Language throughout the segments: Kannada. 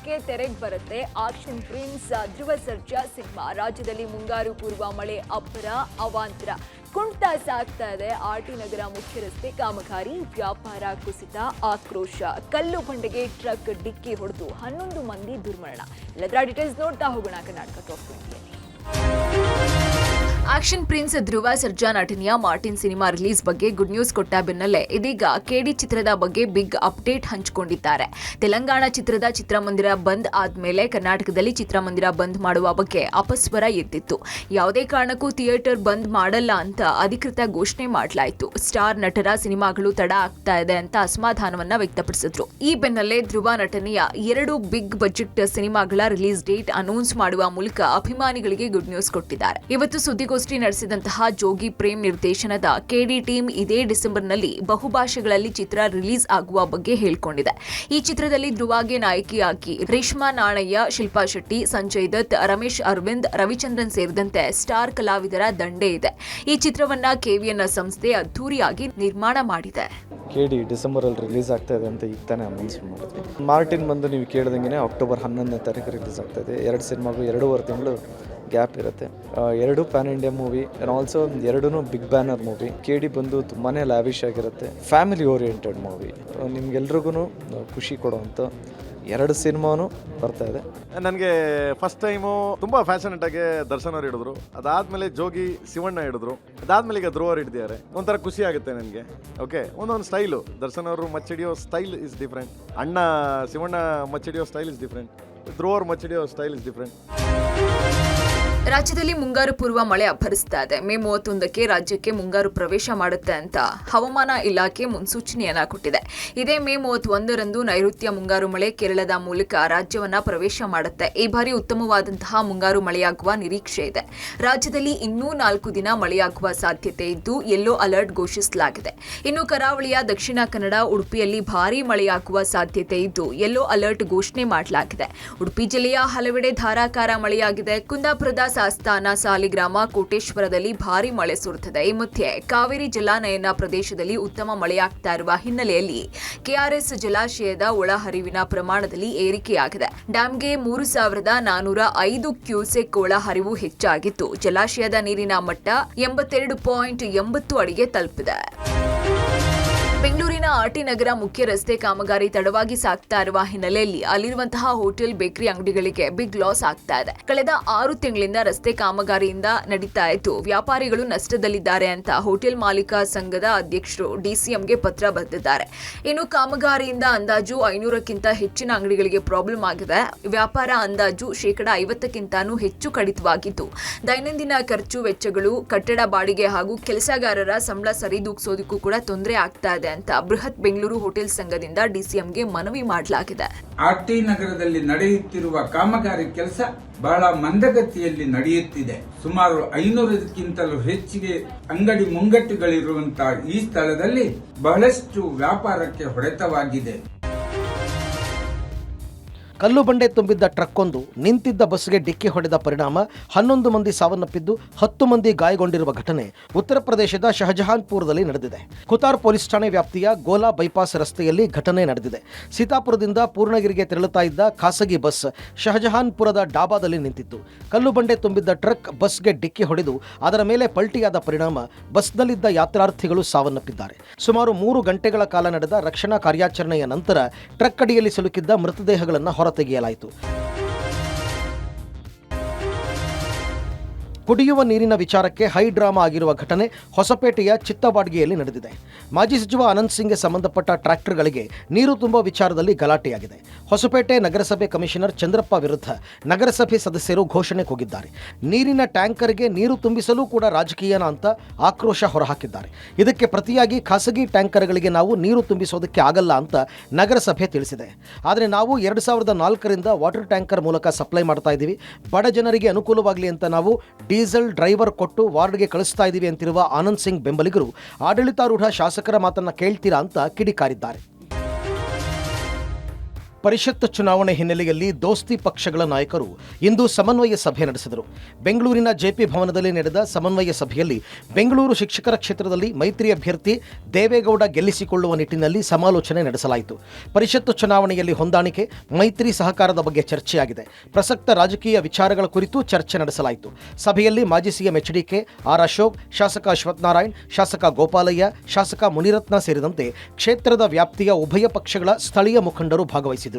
10ಕ್ಕೆ ತೆರೆಗೆ ಬರುತ್ತೆ action prince Dhruva Sarja cinema. ರಾಜ್ಯದಲ್ಲಿ ಮುಂಗಾರು ಪೂರ್ವ ಮಳೆ ಅಬ್ಬರ ಅವಾಂತರ ಕುಂಠ ಸಾಗ್ತಾ ಇದೆ. ಆರ್ಟಿ ನಗರ ಮುಖ್ಯ ರಸ್ತೆ ಕಾಮಗಾರಿ, ವ್ಯಾಪಾರ ಕುಸಿತ, ಆಕ್ರೋಶ. ಕಲ್ಲು ಬಂಡೆಗೆ ಟ್ರಕ್ ಡಿಕ್ಕಿ ಹೊಡೆದು 11 ಮಂದಿ ದುರ್ಮರಣ. ಎಲ್ಲದರ ಡೀಟೇಲ್ಸ್ ನೋಡ್ತಾ ಹೋಗೋಣ Karnataka top 20ಯಲ್ಲಿ. Action prince Dhruva Sarja ನಟನೆಯ ಮಾರ್ಟಿನ್ ಸಿನಿಮಾ ರಿಲೀಸ್ ಬಗ್ಗೆ ಗುಡ್ ನ್ಯೂಸ್ ಕೊಟ್ಟ ಬೆನ್ನಲ್ಲೇ ಇದೀಗ ಕೆಡಿ ಚಿತ್ರದ ಬಗ್ಗೆ ಬಿಗ್ ಅಪ್ಡೇಟ್ ಹಂಚಿಕೊಂಡಿದ್ದಾರೆ. ತೆಲಂಗಾಣ ಚಿತ್ರದ ಚಿತ್ರಮಂದಿರ ಬಂದ್ ಆದ್ಮೇಲೆ ಕರ್ನಾಟಕದಲ್ಲಿ ಚಿತ್ರಮಂದಿರ ಬಂದ್ ಮಾಡುವ ಬಗ್ಗೆ ಅಪಸ್ವರ ಎದ್ದಿತ್ತು. ಯಾವುದೇ ಕಾರಣಕ್ಕೂ ಥಿಯೇಟರ್ ಬಂದ್ ಮಾಡಲ್ಲ ಅಂತ ಅಧಿಕೃತ ಘೋಷಣೆ ಮಾಡಲಾಯಿತು. ಸ್ಟಾರ್ ನಟರ ಸಿನಿಮಾಗಳು ತಡ ಆಗ್ತಾ ಇದೆ ಅಂತ ಅಸಮಾಧಾನವನ್ನ ವ್ಯಕ್ತಪಡಿಸಿದ್ರು. ಈ ಬೆನ್ನಲ್ಲೇ ಧ್ರುವ ನಟನೆಯ 2 ಬಿಗ್ ಬಜೆಟ್ ಸಿನಿಮಾಗಳ ರಿಲೀಸ್ ಡೇಟ್ ಅನೌನ್ಸ್ ಮಾಡುವ ಮೂಲಕ ಅಭಿಮಾನಿಗಳಿಗೆ ಗುಡ್ ನ್ಯೂಸ್ ಕೊಟ್ಟಿದ್ದಾರೆ. ಇವತ್ತು ಸುದ್ದಿಗೋಷ್ಠಿ ನಡೆಸಿದಂತಹ ಜೋಗಿ ಪ್ರೇಮ್ ನಿರ್ದೇಶನದ ಕೆಡಿ ಟೀಮ್ ಇದೇ ಡಿಸೆಂಬರ್ನಲ್ಲಿ ಬಹುಭಾಷೆಗಳಲ್ಲಿ ಚಿತ್ರ ರಿಲೀಸ್ ಆಗುವ ಬಗ್ಗೆ ಹೇಳಿಕೊಂಡಿದೆ. ಈ ಚಿತ್ರದಲ್ಲಿ ಧ್ರುವಗೆ ನಾಯಕಿಯಾಗಿ ರೇಷ್ಮಾ ನಾಣಯ್ಯ, ಶಿಲ್ಪಾ ಶೆಟ್ಟಿ, ಸಂಜಯ್ ದತ್, ರಮೇಶ್ ಅರವಿಂದ್, ರವಿಚಂದ್ರನ್ ಸೇರಿದಂತೆ ಸ್ಟಾರ್ ಕಲಾವಿದರ ದಂಡೆ ಇದೆ. ಈ ಚಿತ್ರವನ್ನ ಕೆವಿಎನ್ ಸಂಸ್ಥೆ ಅದ್ದೂರಿಯಾಗಿ ನಿರ್ಮಾಣ ಮಾಡಿದೆ. ಕೆಡಿ ಡಿಸೆಂಬರ್ ಅಲ್ಲಿ ರಿಲೀಸ್ ಆಗ್ತಾ ಇದೆ ಅಂತ ಈಗ ತಾನೇ ಅನೌನ್ಸ್ ಮಾಡಿದ್ವಿ. ಮಾರ್ಟಿನ್ ಬಂದು ನೀವು ಕೇಳಿದಂಗೆ ಅಕ್ಟೋಬರ್ 11ನೇ ತಾರೀಕು ರಿಲೀಸ್ ಆಗ್ತಾ ಇದೆ. 2 ಸಿನಿಮಾಗೂ 2.5 ತಿಂಗಳು ಗ್ಯಾಪ್ ಇರುತ್ತೆ. 2 pan India movie and also 2 big banner movie. KD ಬಂದು ತುಂಬಾ ಲ್ಯಾವಿಶ್ ಆಗಿರುತ್ತೆ. ಫ್ಯಾಮಿಲಿ ಓರಿಯೆಂಟೆಡ್ ಮೂವಿ, ನಿಮ್ಗೆಲ್ರಿಗೂ ಖುಷಿ ಕೊಡುವಂಥ 2 ಸಿನಿಮಾನು ಬರ್ತಾ ಇದೆ. ನನಗೆ ಫಸ್ಟ್ ಟೈಮು ತುಂಬ ಫ್ಯಾಷನೇಟ್ ಆಗಿ ದರ್ಶನ್ ಅವ್ರು ಹಿಡಿದ್ರು, ಅದಾದಮೇಲೆ ಜೋಗಿ ಶಿವಣ್ಣ ಹಿಡಿದ್ರು, ಅದಾದಮೇಲೆ ಈಗ ಧ್ರುವ ಅವ್ರು ಹಿಡಿದಿದ್ದಾರೆ. ಒಂಥರ ಖುಷಿ ಆಗುತ್ತೆ ನನಗೆ. ಓಕೆ, ಒಂದೊಂದು ಸ್ಟೈಲು ದರ್ಶನ್ ಅವರು ಮಚ್ಚಿಡಿಯೋ ಸ್ಟೈಲ್ ಇಸ್ ಡಿಫ್ರೆಂಟ್, ಅಣ್ಣ ಶಿವಣ್ಣ ಮಚ್ಚಿಡಿಯೋ ಸ್ಟೈಲ್ ಇಸ್ ಡಿಫ್ರೆಂಟ್, ಧ್ರುವ ಅವ್ರು ಮಚ್ಚಿಡಿಯೋ ಸ್ಟೈಲ್ ಇಸ್ ಡಿಫ್ರೆಂಟ್. ರಾಜ್ಯದಲ್ಲಿ ಮುಂಗಾರು ಪೂರ್ವ ಮಳೆ ಅಬ್ಬರಿಸ್ತಾ ಇದೆ. ಮೇ 31ಕ್ಕೆ ರಾಜ್ಯಕ್ಕೆ ಮುಂಗಾರು ಪ್ರವೇಶ ಮಾಡುತ್ತೆ ಅಂತ ಹವಾಮಾನ ಇಲಾಖೆ ಮುನ್ಸೂಚನೆಯನ್ನ ಕೊಟ್ಟಿದೆ. ಇದೇ ಮೇ 31ರಂದು ನೈಋತ್ಯ ಮುಂಗಾರು ಮಳೆ ಕೇರಳದ ಮೂಲಕ ರಾಜ್ಯವನ್ನ ಪ್ರವೇಶ ಮಾಡುತ್ತೆ. ಈ ಬಾರಿ ಉತ್ತಮವಾದಂತಹ ಮುಂಗಾರು ಮಳೆಯಾಗುವ ನಿರೀಕ್ಷೆ ಇದೆ. ರಾಜ್ಯದಲ್ಲಿ ಇನ್ನೂ 4 ದಿನ ಮಳೆಯಾಗುವ ಸಾಧ್ಯತೆ ಇದ್ದು ಯೆಲ್ಲೋ ಅಲರ್ಟ್ ಘೋಷಿಸಲಾಗಿದೆ. ಇನ್ನು ಕರಾವಳಿಯ ದಕ್ಷಿಣ ಕನ್ನಡ, ಉಡುಪಿಯಲ್ಲಿ ಭಾರೀ ಮಳೆಯಾಗುವ ಸಾಧ್ಯತೆ ಇದ್ದು ಯೆಲ್ಲೋ ಅಲರ್ಟ್ ಘೋಷಣೆ ಮಾಡಲಾಗಿದೆ. ಉಡುಪಿ ಜಿಲ್ಲೆಯ ಹಲವೆಡೆ ಧಾರಾಕಾರ ಮಳೆಯಾಗಿದೆ. ಕುಂದಾಪುರದ ಸಾಸ್ತಾನ, ಸಾಲಿಗ್ರಾಮ, ಕೋಟೇಶ್ವರದಲ್ಲಿ ಭಾರೀ ಮಳೆ ಸುರಿದಿದೆ. ಈ ಮಧ್ಯೆ ಕಾವೇರಿ ಜಲಾನಯನ ಪ್ರದೇಶದಲ್ಲಿ ಉತ್ತಮ ಮಳೆಯಾಗ್ತಾ ಇರುವ ಹಿನ್ನೆಲೆಯಲ್ಲಿ ಕೆಆರ್ಎಸ್ ಜಲಾಶಯದ ಒಳಹರಿವಿನ ಪ್ರಮಾಣದಲ್ಲಿ ಏರಿಕೆಯಾಗಿದೆ. ಡ್ಯಾಂಗೆ 3405 ಕ್ಯೂಸೆಕ್ ಒಳಹರಿವು ಹೆಚ್ಚಾಗಿದ್ದು ಜಲಾಶಯದ ನೀರಿನ ಮಟ್ಟ 82.80 ಅಡಿಗೆ ತಲುಪಿದೆ. ಬೆಂಗಳೂರಿನ ಆರ್ಟಿ ನಗರ ಮುಖ್ಯ ರಸ್ತೆ ಕಾಮಗಾರಿ ತಡವಾಗಿ ಸಾಗ್ತಾ ಇರುವ ಹಿನ್ನೆಲೆಯಲ್ಲಿ ಅಲ್ಲಿರುವಂತಹ ಹೋಟೆಲ್, ಬೇಕರಿ ಅಂಗಡಿಗಳಿಗೆ ಬಿಗ್ ಲಾಸ್ ಆಗ್ತಾ ಇದೆ. ಕಳೆದ 6 ತಿಂಗಳಿಂದ ರಸ್ತೆ ಕಾಮಗಾರಿಯಿಂದ ನಡೀತಾ ಇದ್ದು ವ್ಯಾಪಾರಿಗಳು ನಷ್ಟದಲ್ಲಿದ್ದಾರೆ ಅಂತ ಹೋಟೆಲ್ ಮಾಲೀಕ ಸಂಘದ ಅಧ್ಯಕ್ಷರು ಡಿಸಿಎಂಗೆ ಪತ್ರ ಬರೆದಿದ್ದಾರೆ. ಇನ್ನು ಕಾಮಗಾರಿಯಿಂದ ಅಂದಾಜು 500ಕ್ಕಿಂತ ಹೆಚ್ಚಿನ ಅಂಗಡಿಗಳಿಗೆ ಪ್ರಾಬ್ಲಮ್ ಆಗಿದೆ. ವ್ಯಾಪಾರ ಅಂದಾಜು 50%ಕ್ಕಿಂತನೂ ಹೆಚ್ಚು ಕಡಿತವಾಗಿದ್ದು ದೈನಂದಿನ ಖರ್ಚು ವೆಚ್ಚಗಳು, ಕಟ್ಟಡ ಬಾಡಿಗೆ ಹಾಗೂ ಕೆಲಸಗಾರರ ಸಂಬಳ ಸರಿದೂಗಿಸೋದಕ್ಕೂ ಕೂಡ ತೊಂದರೆ ಆಗ್ತಾ ಇದೆ ಅಂತ ಬೃಹತ್ ಬೆಂಗಳೂರು ಹೋಟೆಲ್ ಸಂಘದಿಂದ ಡಿಸಿಎಂಗೆ ಮನವಿ ಮಾಡಲಾಗಿದೆ. ಆರ್ಟಿ ನಗರದಲ್ಲಿ ನಡೆಯುತ್ತಿರುವ ಕಾಮಗಾರಿ ಕೆಲಸ ಬಹಳ ಮಂದಗತಿಯಲ್ಲಿ ನಡೆಯುತ್ತಿದೆ. ಸುಮಾರು 500ಕ್ಕಿಂತಲೂ ಹೆಚ್ಚಿಗೆ ಅಂಗಡಿ ಮುಂಗಟ್ಟುಗಳಿರುವಂತಹ ಈ ಸ್ಥಳದಲ್ಲಿ ಬಹಳಷ್ಟು ವ್ಯಾಪಾರಕ್ಕೆ ಹೊಡೆತವಾಗಿದೆ. ಕಲ್ಲು ಬಂಡೆ ತುಂಬಿದ್ದ ಟ್ರಕ್ಕೊಂದು ನಿಂತಿದ್ದ ಬಸ್ಗೆ ಡಿಕ್ಕಿ ಹೊಡೆದ ಪರಿಣಾಮ 11 ಮಂದಿ ಸಾವನ್ನಪ್ಪಿದ್ದು 10 ಮಂದಿ ಗಾಯಗೊಂಡಿರುವ ಘಟನೆ ಉತ್ತರ ಪ್ರದೇಶದ ಶಹಜಹಾನ್ಪುರದಲ್ಲಿ ನಡೆದಿದೆ. ಖುತಾರ್ ಪೊಲೀಸ್ ಠಾಣೆ ವ್ಯಾಪ್ತಿಯ ಗೋಲಾ ಬೈಪಾಸ್ ರಸ್ತೆಯಲ್ಲಿ ಘಟನೆ ನಡೆದಿದೆ. ಸೀತಾಪುರದಿಂದ ಪೂರ್ಣಗಿರಿಗೆ ತೆರಳುತ್ತಾ ಇದ್ದ ಖಾಸಗಿ ಬಸ್ ಶಹಜಹಾನ್ಪುರದ ಡಾಬಾದಲ್ಲಿ ನಿಂತಿತ್ತು. ಕಲ್ಲು ಬಂಡೆ ತುಂಬಿದ್ದ ಟ್ರಕ್ ಬಸ್ಗೆ ಡಿಕ್ಕಿ ಹೊಡೆದು ಅದರ ಮೇಲೆ ಪಲ್ಟಿಯಾದ ಪರಿಣಾಮ ಬಸ್ನಲ್ಲಿದ್ದ ಯಾತ್ರಾರ್ಥಿಗಳು ಸಾವನ್ನಪ್ಪಿದ್ದಾರೆ. ಸುಮಾರು 3 ಗಂಟೆಗಳ ಕಾಲ ನಡೆದ ರಕ್ಷಣಾ ಕಾರ್ಯಾಚರಣೆಯ ನಂತರ ಟ್ರಕ್ ಅಡಿಯಲ್ಲಿ ಸಿಲುಕಿದ್ದ ಮೃತದೇಹಗಳನ್ನು ಹೊರತೆಗೆಯಲಾಯಿತು. ಕುಡಿಯುವ ನೀರಿನ ವಿಚಾರಕ್ಕೆ ಹೈ ಡ್ರಾಮಾ ಆಗಿರುವ ಘಟನೆ ಹೊಸಪೇಟೆಯ ಚಿತ್ತವಾಡ್ಗಿಯಲ್ಲಿ ನಡೆದಿದೆ. ಮಾಜಿ ಸಚಿವ ಅನಂತ್ ಸಿಂಗ್ಗೆ ಸಂಬಂಧಪಟ್ಟ ಟ್ರ್ಯಾಕ್ಟರ್ಗಳಿಗೆ ನೀರು ತುಂಬುವ ವಿಚಾರದಲ್ಲಿ ಗಲಾಟೆಯಾಗಿದೆ. ಹೊಸಪೇಟೆ ನಗರಸಭೆ ಕಮಿಷನರ್ ಚಂದ್ರಪ್ಪ ವಿರುದ್ಧ ನಗರಸಭೆ ಸದಸ್ಯರು ಘೋಷಣೆ ಕೂಗಿದ್ದಾರೆ. ನೀರಿನ ಟ್ಯಾಂಕರ್ಗೆ ನೀರು ತುಂಬಿಸಲು ಕೂಡ ರಾಜಕೀಯನ ಅಂತ ಆಕ್ರೋಶ ಹೊರಹಾಕಿದ್ದಾರೆ. ಇದಕ್ಕೆ ಪ್ರತಿಯಾಗಿ ಖಾಸಗಿ ಟ್ಯಾಂಕರ್ಗಳಿಗೆ ನಾವು ನೀರು ತುಂಬಿಸೋದಕ್ಕೆ ಆಗಲ್ಲ ಅಂತ ನಗರಸಭೆ ತಿಳಿಸಿದೆ. ಆದರೆ ನಾವು 2004ರಿಂದ ವಾಟರ್ ಟ್ಯಾಂಕರ್ ಮೂಲಕ ಸಪ್ಲೈ ಮಾಡ್ತಾ ಇದ್ದೀವಿ. ಬಡ ಜನರಿಗೆ ಅನುಕೂಲವಾಗಲಿ ಅಂತ ನಾವು ಡೀಸೆಲ್ ಡ್ರೈವರ್ ಕೊಟ್ಟು ವಾರ್ಡ್ಗೆ ಕಳಿಸ್ತಾ ಇದ್ದೀವಿ ಅಂತಿರುವ ಆನಂದ್ ಸಿಂಗ್ ಬೆಂಬಲಿಗರು ಆಡಳಿತಾರೂಢ ಶಾಸಕರ ಮಾತನ್ನ ಕೇಳ್ತೀರಾ ಅಂತ ಕಿಡಿಕಾರಿದ್ದಾರೆ. ಪರಿಷತ್ ಚುನಾವಣೆ ಹಿನ್ನೆಲೆಯಲ್ಲಿ ದೋಸ್ತಿ ಪಕ್ಷಗಳ ನಾಯಕರು ಇಂದು ಸಮನ್ವಯ ಸಭೆ ನಡೆಸಿದರು. ಬೆಂಗಳೂರಿನ ಜೆಪಿ ಭವನದಲ್ಲಿ ನಡೆದ ಸಮನ್ವಯ ಸಭೆಯಲ್ಲಿ ಬೆಂಗಳೂರು ಶಿಕ್ಷಕರ ಕ್ಷೇತ್ರದಲ್ಲಿ ಮೈತ್ರಿ ಅಭ್ಯರ್ಥಿ ದೇವೇಗೌಡ ಗೆಲ್ಲಿಸಿಕೊಳ್ಳುವ ನಿಟ್ಟಿನಲ್ಲಿ ಸಮಾಲೋಚನೆ ನಡೆಸಲಾಯಿತು. ಪರಿಷತ್ ಚುನಾವಣೆಯಲ್ಲಿ ಹೊಂದಾಣಿಕೆ, ಮೈತ್ರಿ ಸಹಕಾರದ ಬಗ್ಗೆ ಚರ್ಚೆಯಾಗಿದೆ. ಪ್ರಸಕ್ತ ರಾಜಕೀಯ ವಿಚಾರಗಳ ಕುರಿತು ಚರ್ಚೆ ನಡೆಸಲಾಯಿತು. ಸಭೆಯಲ್ಲಿ ಮಾಜಿ ಸಿಎಂ ಎಚ್ಡಿಕೆ, ಆರ್ ಅಶೋಕ್, ಶಾಸಕ ಅಶ್ವತ್ಥನಾರಾಯಣ್, ಶಾಸಕ ಗೋಪಾಲಯ್ಯ, ಶಾಸಕ ಮುನಿರತ್ನ ಸೇರಿದಂತೆ ಕ್ಷೇತ್ರದ ವ್ಯಾಪ್ತಿಯ ಉಭಯ ಪಕ್ಷಗಳ ಸ್ಥಳೀಯ ಮುಖಂಡರು ಭಾಗವಹಿಸಿದರು.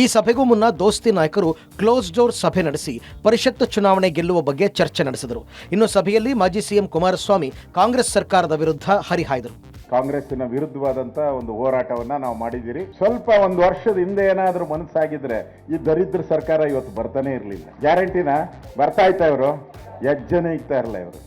ಈ ಸಭೆಗೂ ಮುನ್ನ ದೋಸ್ತಿ ನಾಯಕರು ಕ್ಲೋಸ್ ಡೋರ್ ಸಭೆ ನಡೆಸಿ ಪರಿಷತ್ ಚುನಾವಣೆ ಗೆಲ್ಲುವ ಬಗ್ಗೆ ಚರ್ಚೆ ನಡೆಸಿದರು. ಇನ್ನು ಸಭೆಯಲ್ಲಿ ಮಾಜಿ ಸಿಎಂ ಕುಮಾರಸ್ವಾಮಿ ಕಾಂಗ್ರೆಸ್ ಸರ್ಕಾರದ ವಿರುದ್ಧ ಹರಿಹಾಯ್ದರು. ಕಾಂಗ್ರೆಸ್ಸಿನ ವಿರುದ್ಧವಾದಂಥ ಒಂದು ಹೋರಾಟವನ್ನು ನಾವು ಮಾಡಿದ್ದೀರಿ. ಸ್ವಲ್ಪ ಒಂದು ವರ್ಷದ ಹಿಂದೆ ಏನಾದರೂ ಮನಸ್ಸಾಗಿದ್ರೆ ಈ ದರಿದ್ರ ಸರ್ಕಾರ ಇವತ್ತು ಬರ್ತಾನೆ ಇರಲಿಲ್ಲ. ಗ್ಯಾರಂಟಿನ ಬರ್ತಾ ಇತ್ತ ಇವರು, ಹೆಜ್ಜೆನೇ ಇಗ್ತಾ ಇರಲ್ಲ ಇವರು.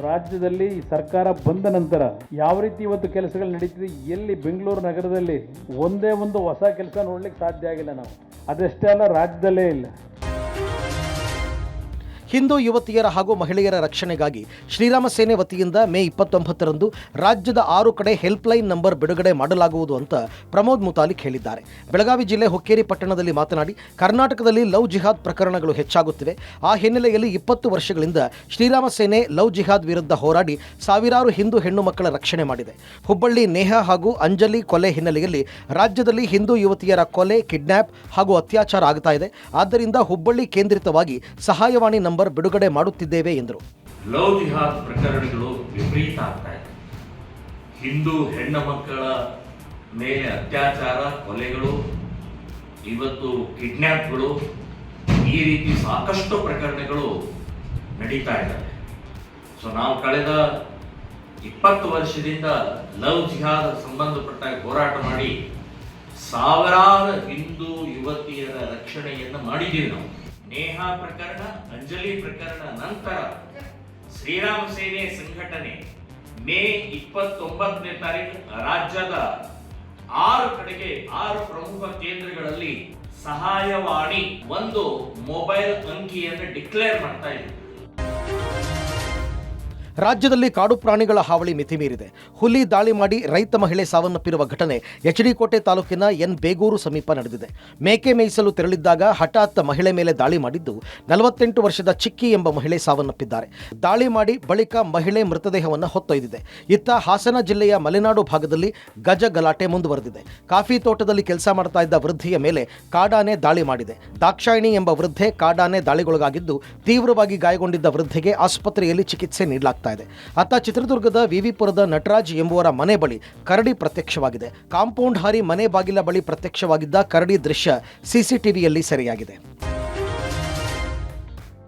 ರಾಜ್ಯದಲ್ಲಿ ಈ ಸರ್ಕಾರ ಬಂದ ನಂತರ ಯಾವ ರೀತಿ ಇವತ್ತು ಕೆಲಸಗಳು ನಡೀತಿದೆ, ಎಲ್ಲಿ ಬೆಂಗಳೂರು ನಗರದಲ್ಲಿ ಒಂದೇ ಒಂದು ಹೊಸ ಕೆಲಸ ನೋಡ್ಲಿಕ್ಕೆ ಸಾಧ್ಯ ಆಗಿಲ್ಲ. ನಾವು ಅದಷ್ಟೇ ಅಲ್ಲ, ರಾಜ್ಯದಲ್ಲೇ ಇಲ್ಲ. ಹಿಂದೂ ಯುವತಿಯರ ಹಾಗೂ ಮಹಿಳೆಯರ ರಕ್ಷಣೆಗಾಗಿ ಶ್ರೀರಾಮ ಸೇನೆ ವತಿಯಿಂದ ಮೇ 29ರಂದು ರಾಜ್ಯದ 6 ಕಡೆ ಹೆಲ್ಪ್ಲೈನ್ ನಂಬರ್ ಬಿಡುಗಡೆ ಮಾಡಲಾಗುವುದು ಅಂತ ಪ್ರಮೋದ್ ಮುತಾಲಿಕ್ ಹೇಳಿದ್ದಾರೆ. ಬೆಳಗಾವಿ ಜಿಲ್ಲೆ ಹುಕ್ಕೇರಿ ಪಟ್ಟಣದಲ್ಲಿ ಮಾತನಾಡಿ, ಕರ್ನಾಟಕದಲ್ಲಿ ಲವ್ ಜಿಹಾದ್ ಪ್ರಕರಣಗಳು ಹೆಚ್ಚಾಗುತ್ತಿವೆ. ಆ ಹಿನ್ನೆಲೆಯಲ್ಲಿ 20 ವರ್ಷಗಳಿಂದ ಶ್ರೀರಾಮ ಸೇನೆ ಲವ್ ಜಿಹಾದ್ ವಿರುದ್ಧ ಹೋರಾಡಿ ಸಾವಿರಾರು ಹಿಂದೂ ಹೆಣ್ಣು ಮಕ್ಕಳ ರಕ್ಷಣೆ ಮಾಡಿದೆ. ಹುಬ್ಬಳ್ಳಿ ನೇಹಾ ಹಾಗೂ ಅಂಜಲಿ ಕೊಲೆ ಹಿನ್ನೆಲೆಯಲ್ಲಿ ರಾಜ್ಯದಲ್ಲಿ ಹಿಂದೂ ಯುವತಿಯರ ಕೊಲೆ, ಕಿಡ್ನ್ಯಾಪ್ ಹಾಗೂ ಅತ್ಯಾಚಾರ ಆಗ್ತಾ ಇದೆ. ಆದ್ದರಿಂದ ಹುಬ್ಬಳ್ಳಿ ಕೇಂದ್ರಿತವಾಗಿ ಸಹಾಯವಾಣಿ ನಂಬರ್ ಬಿಡುಗಡೆ ಮಾಡುತ್ತಿದ್ದೇವೆ ಎಂದರು. ಲವ್ ಜಿಹಾದ್ ಪ್ರಕರಣಗಳು ವಿಪರೀತ ಆಗ್ತಾ ಇದೆ. ಹಿಂದೂ ಹೆಣ್ಣು ಮಕ್ಕಳ ಮೇಲೆ ಅತ್ಯಾಚಾರ, ಕೊಲೆಗಳು, ಇವತ್ತು ಕಿಡ್ನ್ಯಾಪ್ಗಳು, ಈ ರೀತಿ ಸಾಕಷ್ಟು ಪ್ರಕರಣಗಳು ನಡೀತಾ ಇದ್ದಾವೆ. ಸೊ ನಾವು ಕಳೆದ 20 ವರ್ಷದಿಂದ ಲವ್ ಜಿಹಾದ್ ಸಂಬಂಧಪಟ್ಟ ಹೋರಾಟ ಮಾಡಿ ಸಾವಿರಾರು ಹಿಂದೂ ಯುವತಿಯರ ರಕ್ಷಣೆಯನ್ನು ಮಾಡಿದ್ದೀವಿ. ನಾವು ನೇಹಾ ಪ್ರಕರಣ, ಅಂಜಲಿ ಪ್ರಕರಣ ನಂತರ ಶ್ರೀರಾಮ ಸೇನೆ ಸಂಘಟನೆ ಮೇ 29ನೇ ತಾರೀಕು ರಾಜ್ಯದ 6 ಕಡೆಗೆ 6 ಪ್ರಮುಖ ಕೇಂದ್ರಗಳಲ್ಲಿ ಸಹಾಯವಾಣಿ ಒಂದು ಮೊಬೈಲ್ ಅಂಕಿಯನ್ನು ಡಿಕ್ಲೇರ್ ಮಾಡ್ತಾ ಇದೆ. ರಾಜ್ಯದಲ್ಲಿ ಕಾಡು ಪ್ರಾಣಿಗಳ ಹಾವಳಿ ಮಿತಿಮೀರಿದೆ. ಹುಲಿ ದಾಳಿ ಮಾಡಿ ರೈತ ಮಹಿಳೆ ಸಾವನ್ನಪ್ಪಿರುವ ಘಟನೆ ಎಚ್ಡಿಕೋಟೆ ತಾಲೂಕಿನ ಎನ್ ಬೇಗೂರು ಸಮೀಪ ನಡೆದಿದೆ. ಮೇಕೆ ಮೇಯಿಸಲು ತೆರಳಿದ್ದಾಗ ಹಠಾತ್ ಮಹಿಳೆ ಮೇಲೆ ದಾಳಿ ಮಾಡಿದ್ದು 48 ವರ್ಷದ ಚಿಕ್ಕಿ ಎಂಬ ಮಹಿಳೆ ಸಾವನ್ನಪ್ಪಿದ್ದಾರೆ. ದಾಳಿ ಮಾಡಿ ಬಳಿಕ ಮಹಿಳೆ ಮೃತದೇಹವನ್ನು ಹೊತ್ತೊಯ್ದಿದೆ. ಇತ್ತ ಹಾಸನ ಜಿಲ್ಲೆಯ ಮಲೆನಾಡು ಭಾಗದಲ್ಲಿ ಗಜ ಗಲಾಟೆ ಮುಂದುವರೆದಿದೆ. ಕಾಫಿ ತೋಟದಲ್ಲಿ ಕೆಲಸ ಮಾಡ್ತಾ ಇದ್ದ ವೃದ್ಧೆಯ ಮೇಲೆ ಕಾಡಾನೆ ದಾಳಿ ಮಾಡಿದೆ. ದಾಕ್ಷಾಯಿಣಿ ಎಂಬ ವೃದ್ಧೆ ಕಾಡಾನೆ ದಾಳಿಗೊಳಗಾಗಿದ್ದು ತೀವ್ರವಾಗಿ ಗಾಯಗೊಂಡಿದ್ದ ವೃದ್ಧೆಗೆ ಆಸ್ಪತ್ರೆಯಲ್ಲಿ ಚಿಕಿತ್ಸೆ ನೀಡಲಾಗ್ತಾ ಇದೆ. ಅತ್ತ ಚಿತ್ರದುರ್ಗದ ವಿವಿಪುರದ ನಟರಾಜ್ ಎಂಬುವರ ಮನೆ ಬಳಿ ಕರಡಿ ಪ್ರತ್ಯಕ್ಷವಾಗಿದೆ. ಕಾಂಪೌಂಡ್ ಹಾರಿ ಮನೆ ಬಾಗಿಲ ಬಳಿ ಪ್ರತ್ಯಕ್ಷವಾಗಿದ್ದ ಕರಡಿ ದೃಶ್ಯ ಸಿಸಿಟಿವಿಯಲ್ಲಿ ಸೆರೆಯಾಗಿದೆ.